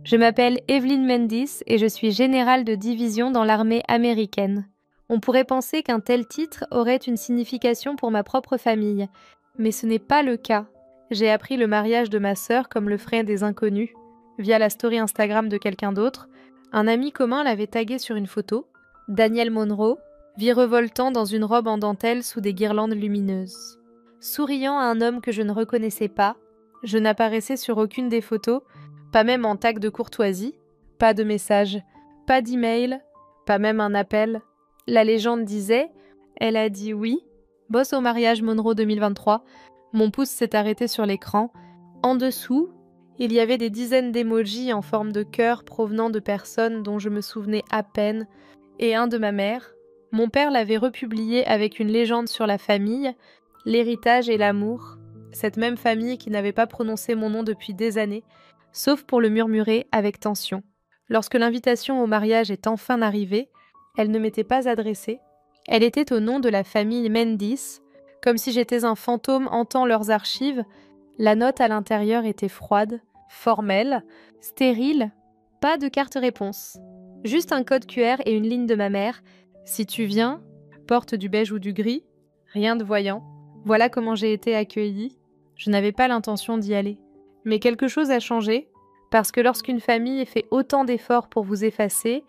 Je m'appelle Evelyn Mendis et je suis générale de division dans l'armée américaine. On pourrait penser qu'un tel titre aurait une signification pour ma propre famille, mais ce n'est pas le cas. J'ai appris le mariage de ma sœur comme le feraient des inconnus, via la story Instagram de quelqu'un d'autre. Un ami commun l'avait tagué sur une photo. Daniel Monroe, virevoltant dans une robe en dentelle sous des guirlandes lumineuses. Souriant à un homme que je ne reconnaissais pas, je n'apparaissais sur aucune des photos, pas même en tag de courtoisie, pas de message, pas d'email, pas même un appel. La légende disait « Elle a dit oui ». Boss au mariage Monroe 2023. Mon pouce s'est arrêté sur l'écran. En dessous, il y avait des dizaines d'emojis en forme de cœur provenant de personnes dont je me souvenais à peine, et un de ma mère. Mon père l'avait republié avec une légende sur la famille, l'héritage et l'amour. Cette même famille qui n'avait pas prononcé mon nom depuis des années, sauf pour le murmurer avec tension. Lorsque l'invitation au mariage est enfin arrivée, elle ne m'était pas adressée. Elle était au nom de la famille Mendis, comme si j'étais un fantôme hantant leurs archives. La note à l'intérieur était froide, formelle, stérile, pas de carte réponse. Juste un code QR et une ligne de ma mère. Si tu viens, porte du beige ou du gris, rien de voyant. Voilà comment j'ai été accueillie. Je n'avais pas l'intention d'y aller. Mais quelque chose a changé, parce que lorsqu'une famille fait autant d'efforts pour vous effacer,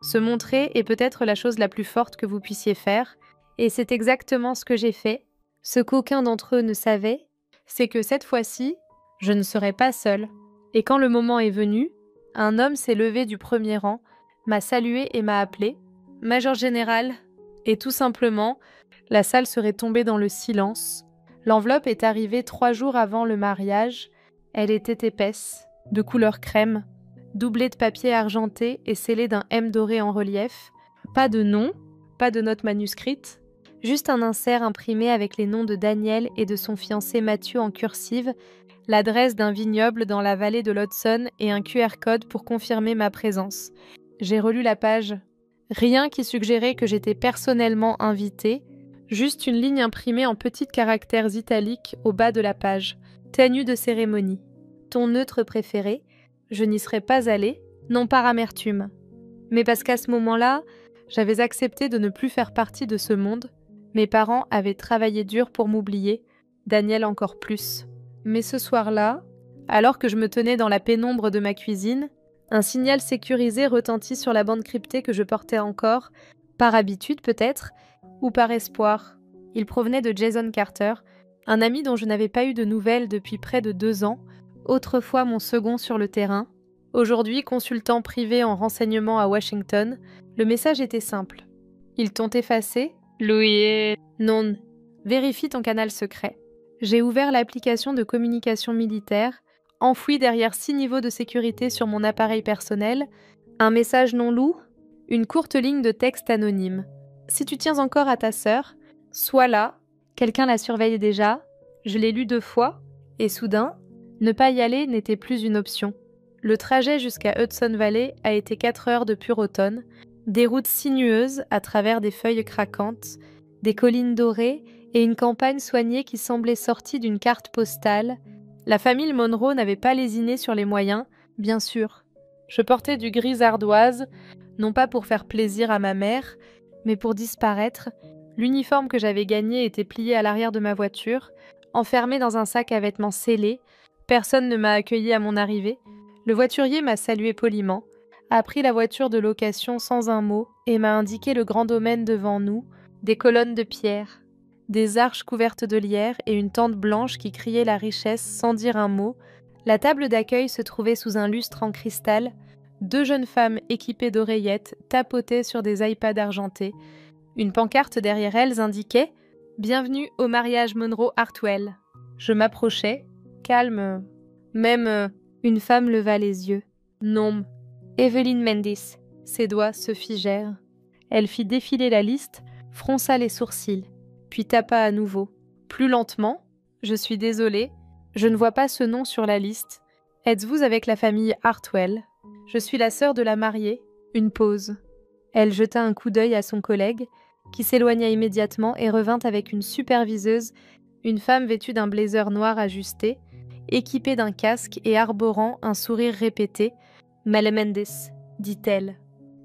se montrer est peut-être la chose la plus forte que vous puissiez faire, et c'est exactement ce que j'ai fait. Ce qu'aucun d'entre eux ne savait, c'est que cette fois-ci, je ne serai pas seule. Et quand le moment est venu, un homme s'est levé du premier rang, m'a salué et m'a appelé « Major Général », et tout simplement, la salle serait tombée dans le silence. L'enveloppe est arrivée 3 jours avant le mariage. Elle était épaisse, de couleur crème, doublée de papier argenté et scellée d'un M doré en relief. Pas de nom, pas de note manuscrite, juste un insert imprimé avec les noms de Daniel et de son fiancé Mathieu en cursive, l'adresse d'un vignoble dans la vallée de l'Hudson et un QR code pour confirmer ma présence. J'ai relu la page. Rien qui suggérait que j'étais personnellement invitée, juste une ligne imprimée en petits caractères italiques au bas de la page. Tenue de cérémonie. Ton neutre préféré, je n'y serais pas allée, non par amertume, mais parce qu'à ce moment-là, j'avais accepté de ne plus faire partie de ce monde. Mes parents avaient travaillé dur pour m'oublier, Daniel encore plus. Mais ce soir-là, alors que je me tenais dans la pénombre de ma cuisine, un signal sécurisé retentit sur la bande cryptée que je portais encore, par habitude peut-être, ou par espoir. Il provenait de Jason Carter, un ami dont je n'avais pas eu de nouvelles depuis près de 2 ans, autrefois mon second sur le terrain. Aujourd'hui, consultant privé en renseignement à Washington, le message était simple. Ils t'ont effacé ? Louis. Non. Vérifie ton canal secret. J'ai ouvert l'application de communication militaire, enfoui derrière 6 niveaux de sécurité sur mon appareil personnel, un message non lu, une courte ligne de texte anonyme. Si tu tiens encore à ta sœur, sois là. Quelqu'un la surveille déjà, je l'ai lu 2 fois, et soudain, ne pas y aller n'était plus une option. Le trajet jusqu'à Hudson Valley a été 4 heures de pur automne, des routes sinueuses à travers des feuilles craquantes, des collines dorées et une campagne soignée qui semblait sortie d'une carte postale. La famille Monroe n'avait pas lésiné sur les moyens, bien sûr. Je portais du gris ardoise, non pas pour faire plaisir à ma mère, mais pour disparaître. L'uniforme que j'avais gagné était plié à l'arrière de ma voiture, enfermé dans un sac à vêtements scellé. Personne ne m'a accueilli à mon arrivée. Le voiturier m'a salué poliment, a pris la voiture de location sans un mot et m'a indiqué le grand domaine devant nous, des colonnes de pierre, des arches couvertes de lierre et une tente blanche qui criait la richesse sans dire un mot. La table d'accueil se trouvait sous un lustre en cristal. 2 jeunes femmes équipées d'oreillettes tapotaient sur des iPads argentés. Une pancarte derrière elles indiquait « Bienvenue au mariage Monroe-Hartwell ». Je m'approchais, calme. Même une femme leva les yeux. Non, Evelyn Mendis. Ses doigts se figèrent. Elle fit défiler la liste, fronça les sourcils, puis tapa à nouveau. Plus lentement, « Je suis désolée, je ne vois pas ce nom sur la liste. Êtes-vous avec la famille Hartwell ? Je suis la sœur de la mariée. » Une pause. Elle jeta un coup d'œil à son collègue, qui s'éloigna immédiatement et revint avec une superviseuse, une femme vêtue d'un blazer noir ajusté, équipée d'un casque et arborant un sourire répété. « Mendes, dit-elle.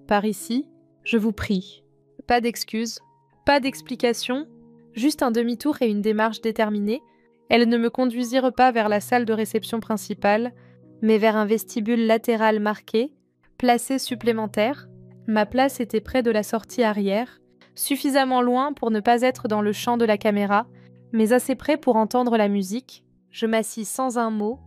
Par ici, je vous prie. Pas d'excuses, pas d'explications, juste un demi-tour et une démarche déterminée. Elles ne me conduisirent pas vers la salle de réception principale, mais vers un vestibule latéral marqué, placé supplémentaire. Ma place était près de la sortie arrière, suffisamment loin pour ne pas être dans le champ de la caméra, mais assez près pour entendre la musique. Je m'assis sans un mot.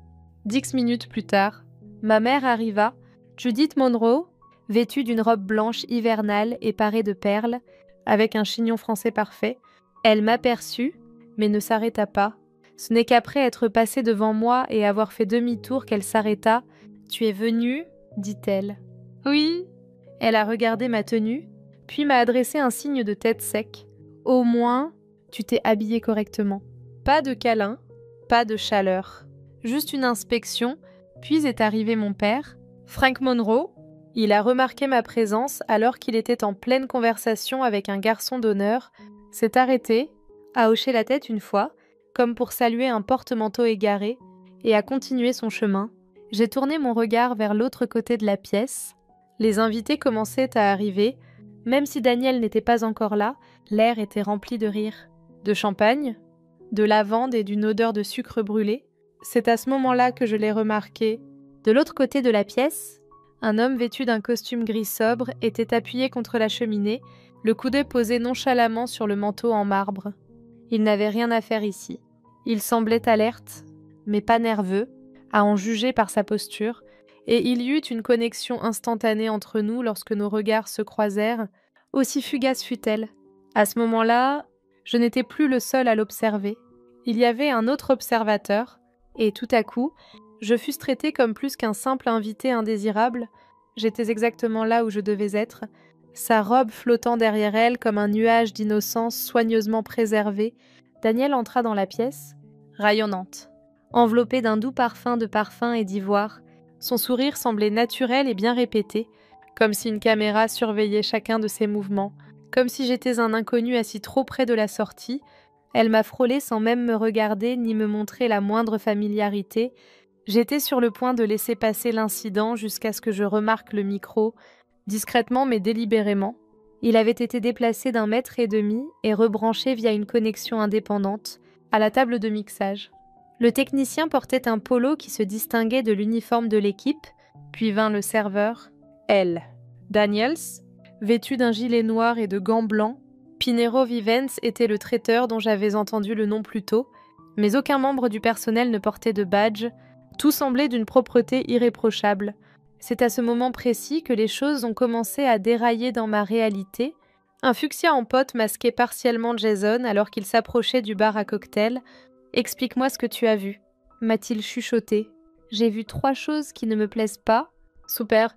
10 minutes plus tard, ma mère arriva, Judith Monroe, vêtue d'une robe blanche hivernale et parée de perles, avec un chignon français parfait. Elle m'aperçut, mais ne s'arrêta pas. Ce n'est qu'après être passée devant moi et avoir fait demi-tour qu'elle s'arrêta. « Tu es venue ?» dit-elle. « Oui. » Elle a regardé ma tenue, puis m'a adressé un signe de tête sec. « Au moins, tu t'es habillée correctement. » Pas de câlin, pas de chaleur. Juste une inspection, puis est arrivé mon père, Frank Monroe. Il a remarqué ma présence alors qu'il était en pleine conversation avec un garçon d'honneur, s'est arrêté, a hoché la tête une fois, comme pour saluer un porte-manteau égaré, et a continué son chemin. J'ai tourné mon regard vers l'autre côté de la pièce. Les invités commençaient à arriver. Même si Daniel n'était pas encore là, l'air était rempli de rire. De champagne, de lavande et d'une odeur de sucre brûlé. C'est à ce moment-là que je l'ai remarqué. De l'autre côté de la pièce, un homme vêtu d'un costume gris sobre était appuyé contre la cheminée, le coude posé nonchalamment sur le manteau en marbre. Il n'avait rien à faire ici. Il semblait alerte, mais pas nerveux, à en juger par sa posture, et il y eut une connexion instantanée entre nous lorsque nos regards se croisèrent, aussi fugace fut-elle. À ce moment-là, je n'étais plus le seul à l'observer. Il y avait un autre observateur, et tout à coup, je fusse traité comme plus qu'un simple invité indésirable. J'étais exactement là où je devais être, sa robe flottant derrière elle comme un nuage d'innocence soigneusement préservé. Daniel entra dans la pièce, rayonnante, enveloppée d'un doux parfum de parfum et d'ivoire. Son sourire semblait naturel et bien répété, comme si une caméra surveillait chacun de ses mouvements, comme si j'étais un inconnu assis trop près de la sortie. Elle m'a frôlé sans même me regarder ni me montrer la moindre familiarité. J'étais sur le point de laisser passer l'incident jusqu'à ce que je remarque le micro, discrètement mais délibérément. Il avait été déplacé d'1,5 mètre et rebranché via une connexion indépendante à la table de mixage. Le technicien portait un polo qui se distinguait de l'uniforme de l'équipe, puis vint le serveur, L. Daniels, vêtu d'un gilet noir et de gants blancs. Pinero Vivens était le traiteur dont j'avais entendu le nom plus tôt, mais aucun membre du personnel ne portait de badge. Tout semblait d'une propreté irréprochable. C'est à ce moment précis que les choses ont commencé à dérailler dans ma réalité. Un fuchsia en pote masquait partiellement Jason alors qu'il s'approchait du bar à cocktail. « Explique-moi ce que tu as vu », m'a-t-il chuchoté. « J'ai vu 3 choses qui ne me plaisent pas. » Super.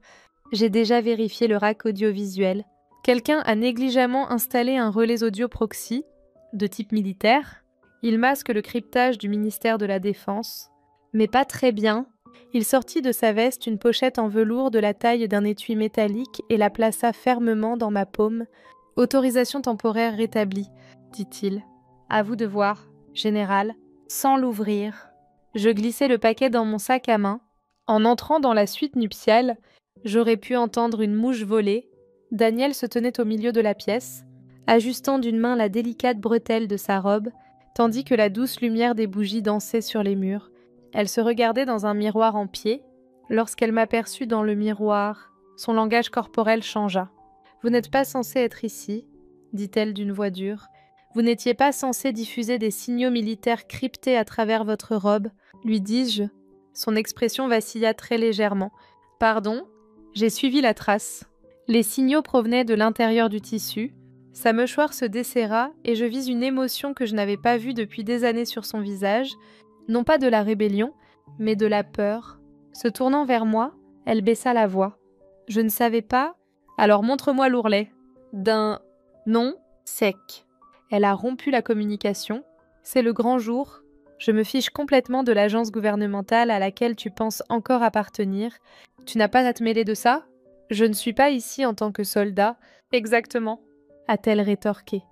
J'ai déjà vérifié le rack audiovisuel. Quelqu'un a négligemment installé un relais audio proxy, de type militaire. Il masque le cryptage du ministère de la Défense. Mais pas très bien. Il sortit de sa veste une pochette en velours de la taille d'un étui métallique et la plaça fermement dans ma paume. « Autorisation temporaire rétablie », dit-il. « À vous de voir, général, sans l'ouvrir. » Je glissai le paquet dans mon sac à main. En entrant dans la suite nuptiale, j'aurais pu entendre une mouche voler. Daniel se tenait au milieu de la pièce, ajustant d'une main la délicate bretelle de sa robe, tandis que la douce lumière des bougies dansait sur les murs. Elle se regardait dans un miroir en pied. Lorsqu'elle m'aperçut dans le miroir, son langage corporel changea. « Vous n'êtes pas censé être ici, » dit-elle d'une voix dure. « Vous n'étiez pas censé diffuser des signaux militaires cryptés à travers votre robe, lui dis-je. » Son expression vacilla très légèrement. « Pardon ?» J'ai suivi la trace. Les signaux provenaient de l'intérieur du tissu. Sa mâchoire se desserra et je vis une émotion que je n'avais pas vue depuis des années sur son visage. Non pas de la rébellion, mais de la peur. Se tournant vers moi, elle baissa la voix. Je ne savais pas, alors montre-moi l'ourlet. D'un non sec. Elle a rompu la communication. C'est le grand jour. Je me fiche complètement de l'agence gouvernementale à laquelle tu penses encore appartenir. Tu n'as pas à te mêler de ça ? Je ne suis pas ici en tant que soldat. Exactement, a-t-elle rétorqué.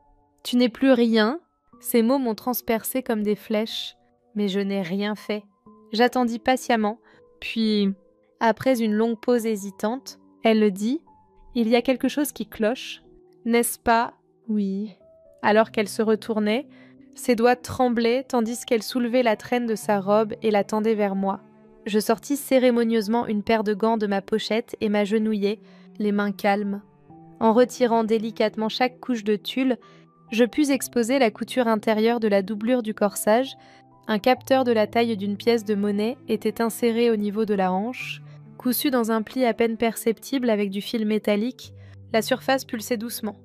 Tu n'es plus rien. Ces mots m'ont transpercé comme des flèches. Mais je n'ai rien fait. J'attendis patiemment, puis Après une longue pause hésitante, elle dit « Il y a quelque chose qui cloche, n'est-ce pas ?»« Oui. » Alors qu'elle se retournait, ses doigts tremblaient tandis qu'elle soulevait la traîne de sa robe et la tendait vers moi. Je sortis cérémonieusement une paire de gants de ma pochette et m'agenouillai, les mains calmes. En retirant délicatement chaque couche de tulle, je pus exposer la couture intérieure de la doublure du corsage. Un capteur de la taille d'une pièce de monnaie était inséré au niveau de la hanche. Cousu dans un pli à peine perceptible avec du fil métallique, la surface pulsait doucement.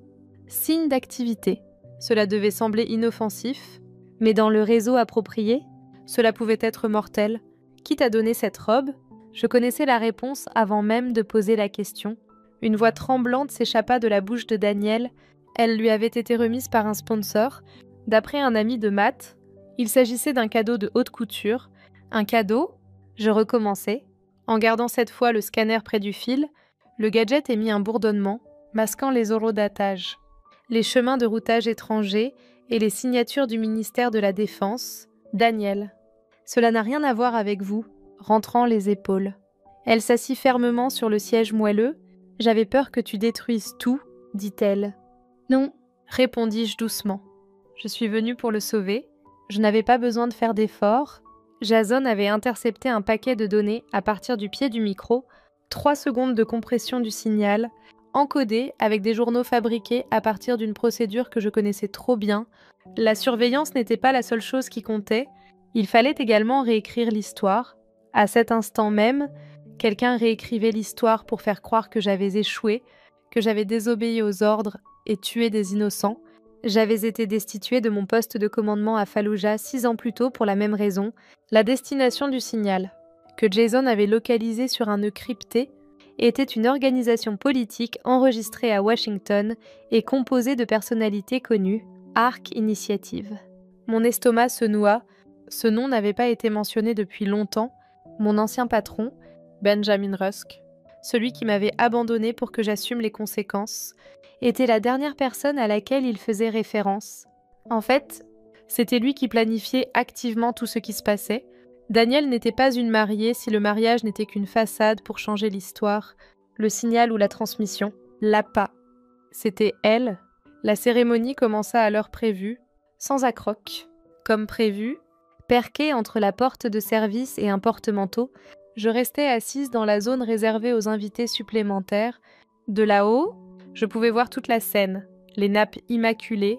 Signe d'activité. Cela devait sembler inoffensif, mais dans le réseau approprié, cela pouvait être mortel. Qui t'a donné cette robe ? Je connaissais la réponse avant même de poser la question. Une voix tremblante s'échappa de la bouche de Daniel. Elle lui avait été remise par un sponsor. D'après un ami de Matt, il s'agissait d'un cadeau de haute couture. Un cadeau ? Je recommençai. En gardant cette fois le scanner près du fil, le gadget émit un bourdonnement, masquant les horodatage, les chemins de routage étrangers et les signatures du ministère de la Défense. Daniel. Cela n'a rien à voir avec vous, rentrant les épaules. Elle s'assit fermement sur le siège moelleux. J'avais peur que tu détruises tout, dit-elle. Non, répondis-je doucement. Je suis venue pour le sauver. Je n'avais pas besoin de faire d'efforts. Jason avait intercepté un paquet de données à partir du pied du micro, 3 secondes de compression du signal, encodé avec des journaux fabriqués à partir d'une procédure que je connaissais trop bien. La surveillance n'était pas la seule chose qui comptait. Il fallait également réécrire l'histoire. À cet instant même, quelqu'un réécrivait l'histoire pour faire croire que j'avais échoué, que j'avais désobéi aux ordres et tué des innocents. J'avais été destituée de mon poste de commandement à Fallujah 6 ans plus tôt pour la même raison, la destination du signal, que Jason avait localisé sur un nœud crypté, était une organisation politique enregistrée à Washington et composée de personnalités connues, Ark Initiative. Mon estomac se noua. Ce nom n'avait pas été mentionné depuis longtemps. Mon ancien patron, Benjamin Rusk, celui qui m'avait abandonné pour que j'assume les conséquences, était la dernière personne à laquelle il faisait référence. En fait, c'était lui qui planifiait activement tout ce qui se passait. Daniel n'était pas une mariée si le mariage n'était qu'une façade pour changer l'histoire, le signal ou la transmission. L'appât. C'était elle. La cérémonie commença à l'heure prévue, sans accroc. Comme prévu, perquée entre la porte de service et un porte-manteau, je restais assise dans la zone réservée aux invités supplémentaires. De là-haut, je pouvais voir toute la scène, les nappes immaculées,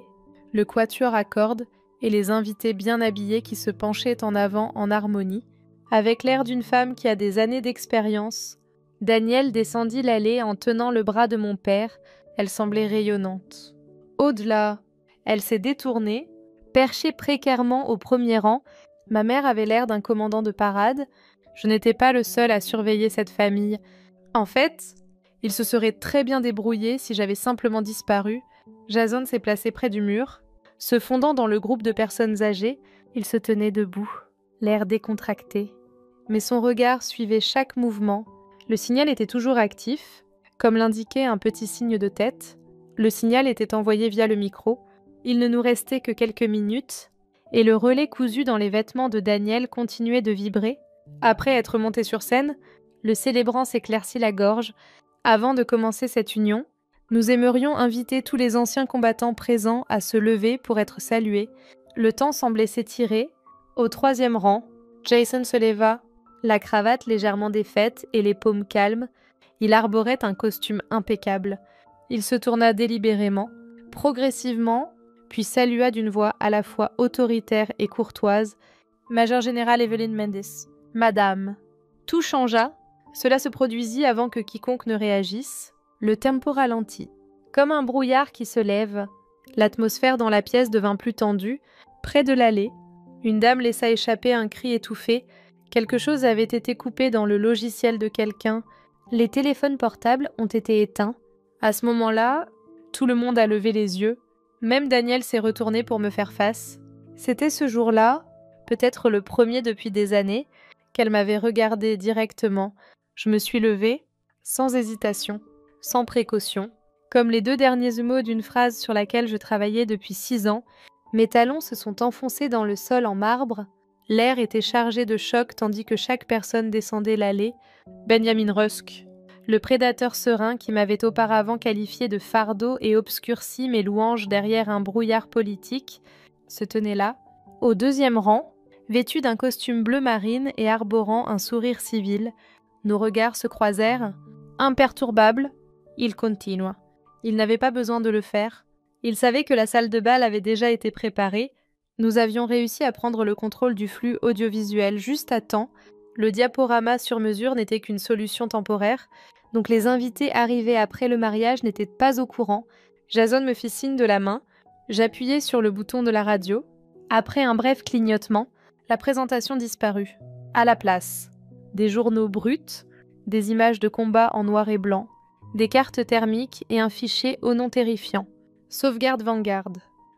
le quatuor à cordes et les invités bien habillés qui se penchaient en avant en harmonie. Avec l'air d'une femme qui a des années d'expérience, Daniel descendit l'allée en tenant le bras de mon père. Elle semblait rayonnante. Au-delà, elle s'est détournée, perchée précairement au premier rang. Ma mère avait l'air d'un commandant de parade. Je n'étais pas le seul à surveiller cette famille. En fait, il se serait très bien débrouillé si j'avais simplement disparu. Jason s'est placé près du mur. Se fondant dans le groupe de personnes âgées, il se tenait debout, l'air décontracté. Mais son regard suivait chaque mouvement. Le signal était toujours actif, comme l'indiquait un petit signe de tête. Le signal était envoyé via le micro. Il ne nous restait que quelques minutes, et le relais cousu dans les vêtements de Daniel continuait de vibrer. Après être monté sur scène, le célébrant s'éclaircit la gorge. Avant de commencer cette union, nous aimerions inviter tous les anciens combattants présents à se lever pour être salués. Le temps semblait s'étirer. Au 3e rang, Jason se leva, la cravate légèrement défaite et les paumes calmes. Il arborait un costume impeccable. Il se tourna délibérément, progressivement, puis salua d'une voix à la fois autoritaire et courtoise. « Major général Evelyn Mendes, Madame ». Tout changea. Cela se produisit avant que quiconque ne réagisse. Le tempo ralentit. Comme un brouillard qui se lève, l'atmosphère dans la pièce devint plus tendue. Près de l'allée, une dame laissa échapper un cri étouffé. Quelque chose avait été coupé dans le logiciel de quelqu'un. Les téléphones portables ont été éteints. À ce moment-là, tout le monde a levé les yeux. Même Daniel s'est retourné pour me faire face. C'était ce jour-là, peut-être le premier depuis des années, qu'elle m'avait regardé directement. Je me suis levée, sans hésitation, sans précaution. Comme les 2 derniers mots d'une phrase sur laquelle je travaillais depuis 6 ans, mes talons se sont enfoncés dans le sol en marbre. L'air était chargé de choc tandis que chaque personne descendait l'allée. Benjamin Rusk, le prédateur serein qui m'avait auparavant qualifié de fardeau et obscurci mes louanges derrière un brouillard politique, se tenait là, au deuxième rang, vêtu d'un costume bleu marine et arborant un sourire civil. Nos regards se croisèrent. Imperturbable, il continua. Il n'avait pas besoin de le faire. Il savait que la salle de bal avait déjà été préparée. Nous avions réussi à prendre le contrôle du flux audiovisuel juste à temps. Le diaporama sur mesure n'était qu'une solution temporaire, donc les invités arrivés après le mariage n'étaient pas au courant. Jason me fit signe de la main. J'appuyai sur le bouton de la radio. Après un bref clignotement, la présentation disparut. À la place, des journaux bruts, des images de combat en noir et blanc, des cartes thermiques et un fichier au nom terrifiant. Sauvegarde Vanguard.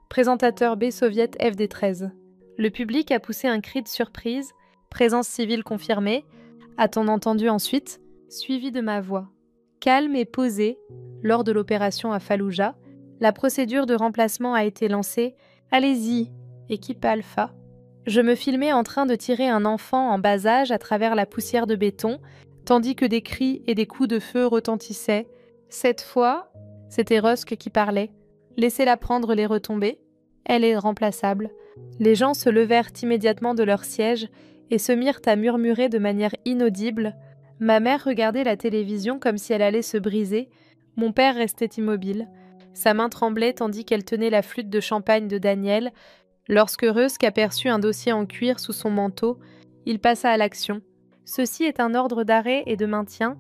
Présentateur B-Soviet FD13. Le public a poussé un cri de surprise. Présence civile confirmée. A-t-on entendu ensuite, suivi de ma voix. Calme et posée, lors de l'opération à Fallujah, la procédure de remplacement a été lancée. Allez-y, équipe Alpha. Je me filmais en train de tirer un enfant en bas âge à travers la poussière de béton, tandis que des cris et des coups de feu retentissaient. Cette fois, c'était Rusk qui parlait. Laissez-la prendre les retombées. Elle est remplaçable. Les gens se levèrent immédiatement de leur siège et se mirent à murmurer de manière inaudible. Ma mère regardait la télévision comme si elle allait se briser. Mon père restait immobile. Sa main tremblait tandis qu'elle tenait la flûte de champagne de Daniel. Lorsque Rusk aperçut un dossier en cuir sous son manteau, il passa à l'action. « Ceci est un ordre d'arrêt et de maintien »,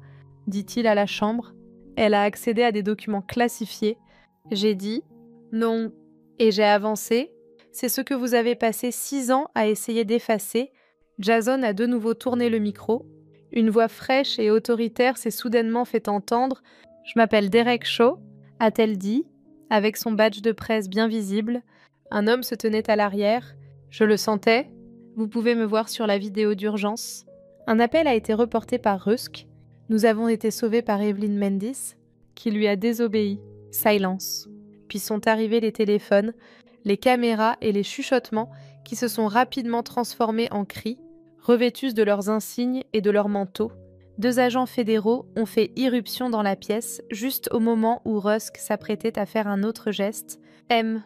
dit-il à la chambre. Elle a accédé à des documents classifiés. J'ai dit « Non » et j'ai avancé. « C'est ce que vous avez passé 6 ans à essayer d'effacer. » Jason a de nouveau tourné le micro. Une voix fraîche et autoritaire s'est soudainement fait entendre. « Je m'appelle Derek Shaw », a-t-elle dit, avec son badge de presse bien visible. Un homme se tenait à l'arrière. Je le sentais. Vous pouvez me voir sur la vidéo d'urgence. Un appel a été reporté par Rusk. Nous avons été sauvés par Evelyn Mendis, qui lui a désobéi. Silence. Puis sont arrivés les téléphones, les caméras et les chuchotements qui se sont rapidement transformés en cris, revêtus de leurs insignes et de leurs manteaux. 2 agents fédéraux ont fait irruption dans la pièce juste au moment où Rusk s'apprêtait à faire un autre geste. M.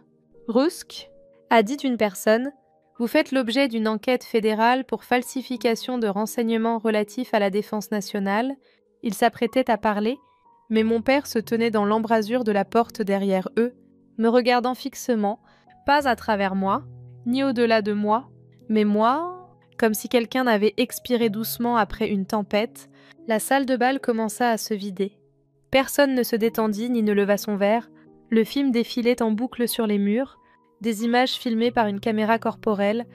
Rusk a dit une personne « Vous faites l'objet d'une enquête fédérale pour falsification de renseignements relatifs à la défense nationale. » Il s'apprêtait à parler, mais mon père se tenait dans l'embrasure de la porte derrière eux, me regardant fixement, pas à travers moi, ni au-delà de moi, mais moi, comme si quelqu'un avait expiré doucement après une tempête. La salle de bal commença à se vider. Personne ne se détendit ni ne leva son verre. Le film défilait en boucle sur les murs, des images filmées par une caméra corporelle,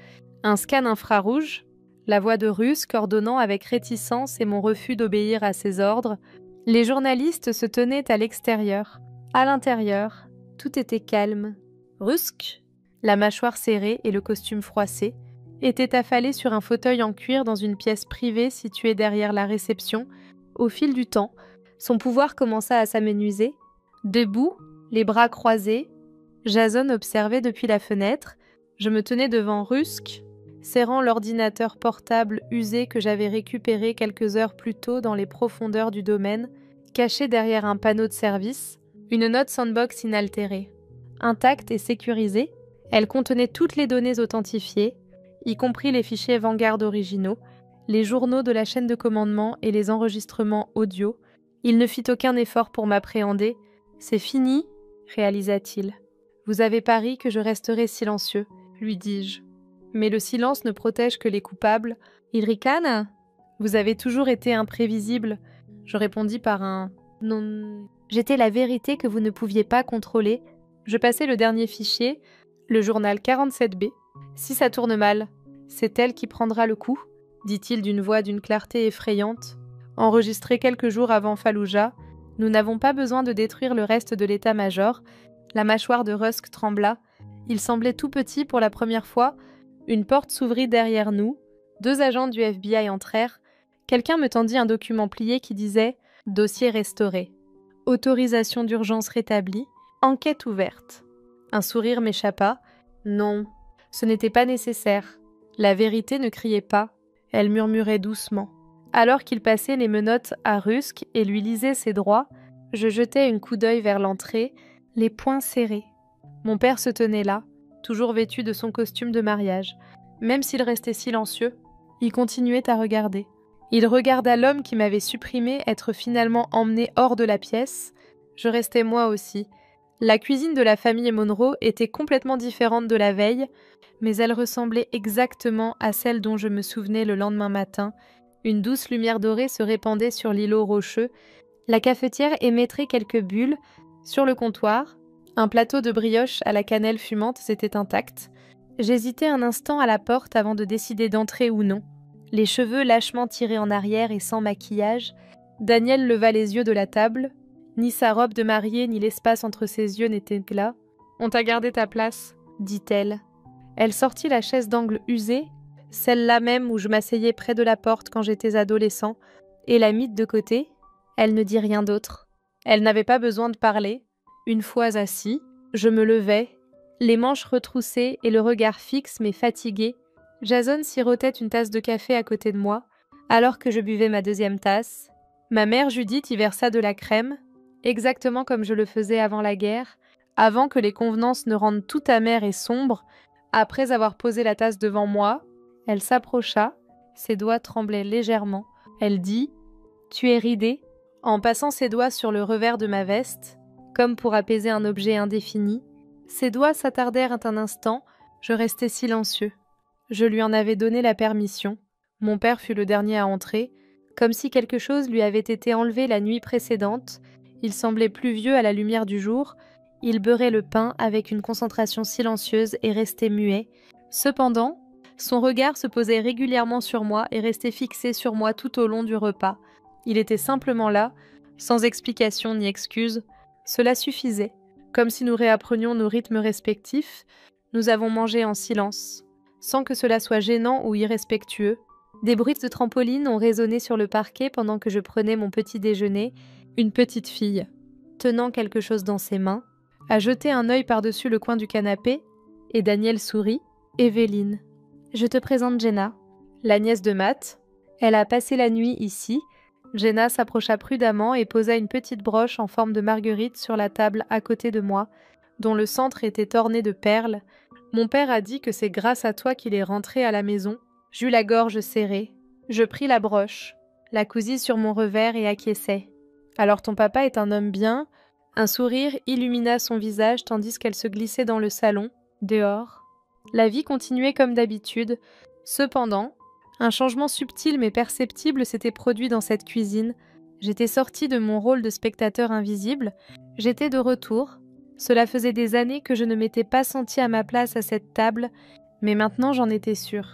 un scan infrarouge, la voix de Rusk ordonnant avec réticence et mon refus d'obéir à ses ordres. Les journalistes se tenaient à l'extérieur. À l'intérieur, tout était calme. Rusk, la mâchoire serrée et le costume froissé, était affalé sur un fauteuil en cuir dans une pièce privée située derrière la réception. Au fil du temps, son pouvoir commença à s'amenuiser. Debout, les bras croisés, Jason observait depuis la fenêtre. Je me tenais devant Rusk, serrant l'ordinateur portable usé que j'avais récupéré quelques heures plus tôt dans les profondeurs du domaine, caché derrière un panneau de service, une note sandbox inaltérée. Intacte et sécurisée, elle contenait toutes les données authentifiées, y compris les fichiers Vanguard originaux, les journaux de la chaîne de commandement et les enregistrements audio. Il ne fit aucun effort pour m'appréhender. « C'est fini » réalisa-t-il. « Vous avez pari que je resterai silencieux » lui dis-je. « Mais le silence ne protège que les coupables. »« Il ricane ?»« Vous avez toujours été imprévisible. » Je répondis par un « non ». J'étais la vérité que vous ne pouviez pas contrôler. Je passai le dernier fichier, le journal 47B. « Si ça tourne mal, c'est elle qui prendra le coup », dit-il d'une voix d'une clarté effrayante. Enregistré quelques jours avant Fallujah, nous n'avons pas besoin de détruire le reste de l'état-major. La mâchoire de Rusk trembla. Il semblait tout petit pour la première fois. Une porte s'ouvrit derrière nous. 2 agents du FBI entrèrent. Quelqu'un me tendit un document plié qui disait « Dossier restauré. Autorisation d'urgence rétablie. Enquête ouverte. » Un sourire m'échappa. Non, ce n'était pas nécessaire. La vérité ne criait pas, elle murmurait doucement. Alors qu'il passait les menottes à Rusque et lui lisait ses droits, je jetai un coup d'œil vers l'entrée, les poings serrés. Mon père se tenait là, toujours vêtu de son costume de mariage. Même s'il restait silencieux, il continuait à regarder. Il regarda l'homme qui m'avait supprimé être finalement emmené hors de la pièce. Je restais moi aussi. La cuisine de la famille Monroe était complètement différente de la veille, mais elle ressemblait exactement à celle dont je me souvenais le lendemain matin. Une douce lumière dorée se répandait sur l'îlot rocheux. La cafetière émettrait quelques bulles. Sur le comptoir, un plateau de brioche à la cannelle fumante était intact. J'hésitais un instant à la porte avant de décider d'entrer ou non. Les cheveux lâchement tirés en arrière et sans maquillage, Daniel leva les yeux de la table. Ni sa robe de mariée ni l'espace entre ses yeux n'étaient là. « On t'a gardé ta place », dit-elle. Elle sortit la chaise d'angle usée, celle-là même où je m'asseyais près de la porte quand j'étais adolescent, et la mit de côté. Elle ne dit rien d'autre. Elle n'avait pas besoin de parler. Une fois assis, je me levai, les manches retroussées et le regard fixe mais fatigué. Jason sirotait une tasse de café à côté de moi, alors que je buvais ma deuxième tasse. Ma mère Judith y versa de la crème, exactement comme je le faisais avant la guerre, avant que les convenances ne rendent tout amères et sombres. Après avoir posé la tasse devant moi, elle s'approcha, ses doigts tremblaient légèrement. Elle dit « Tu es ridée ?» en passant ses doigts sur le revers de ma veste, comme pour apaiser un objet indéfini. Ses doigts s'attardèrent un instant, je restai silencieux. Je lui en avais donné la permission. Mon père fut le dernier à entrer, comme si quelque chose lui avait été enlevé la nuit précédente. Il semblait plus vieux à la lumière du jour. Il beurrait le pain avec une concentration silencieuse et restait muet. Cependant, son regard se posait régulièrement sur moi et restait fixé sur moi tout au long du repas. Il était simplement là, sans explication ni excuse. Cela suffisait. Comme si nous réapprenions nos rythmes respectifs, nous avons mangé en silence, sans que cela soit gênant ou irrespectueux. Des bruits de trampoline ont résonné sur le parquet pendant que je prenais mon petit déjeuner. Une petite fille, tenant quelque chose dans ses mains, a jeté un œil par-dessus le coin du canapé, et Daniel sourit. Evelyne. Je te présente Jenna, la nièce de Matt. Elle a passé la nuit ici. Jenna s'approcha prudemment et posa une petite broche en forme de marguerite sur la table à côté de moi, dont le centre était orné de perles. Mon père a dit que c'est grâce à toi qu'il est rentré à la maison. J'eus la gorge serrée. Je pris la broche, la cousis sur mon revers et acquiesçai. Alors ton papa est un homme bien. Un sourire illumina son visage tandis qu'elle se glissait dans le salon, dehors. La vie continuait comme d'habitude. Cependant, un changement subtil mais perceptible s'était produit dans cette cuisine. J'étais sortie de mon rôle de spectateur invisible. J'étais de retour. Cela faisait des années que je ne m'étais pas sentie à ma place à cette table, mais maintenant j'en étais sûre.